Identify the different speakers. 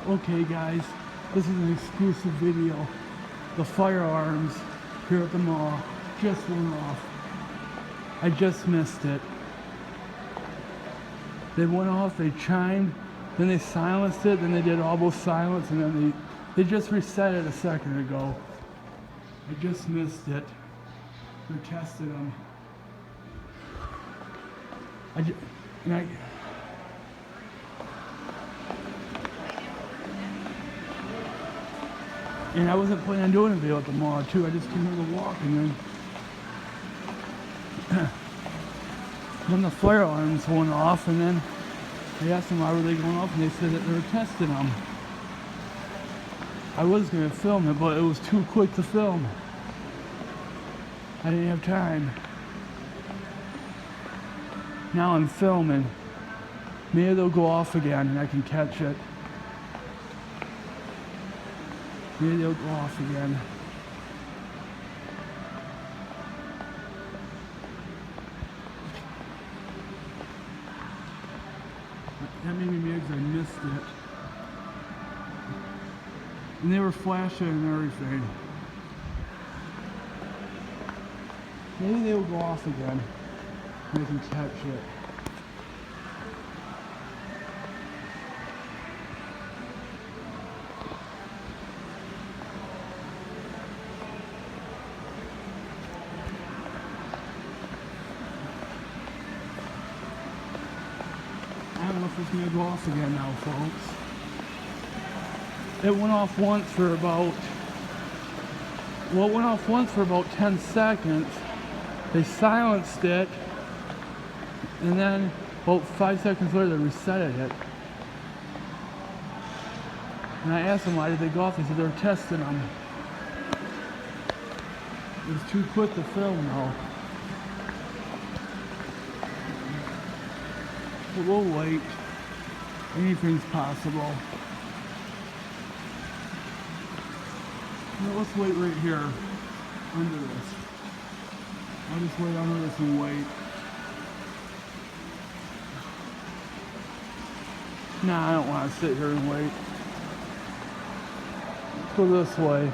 Speaker 1: Okay guys, this is an exclusive video. The fire alarms here at the mall just went off. I just missed it. They went off, they chimed, then they silenced it, then they did almost silence, and then they just reset it a second ago. I just missed it. They're testing them. And I wasn't planning on doing a video at the mall too. I just came here to walk, and then the fire alarms went off, and then I asked them why were they going off, and they said that they were testing them. I was going to film it, but it was too quick to film. I didn't have time. Now I'm filming. Maybe they'll go off again and I can catch it. Maybe they'll go off again. That made me mad because I missed it. And they were flashing and everything. Maybe they'll go off again and I can catch it. I don't know if it's going to go off again now, folks. It went off once for about, well, it went off once for about 10 seconds. They silenced it, and then about 5 seconds later they resetted it. And I asked them why did they go off. They said they were testing them. It was too quick to film though. But we'll wait. Anything's possible. Now let's wait right here under this. I'll just wait under this and wait. Nah, I don't want to sit here and wait. Let's go this way.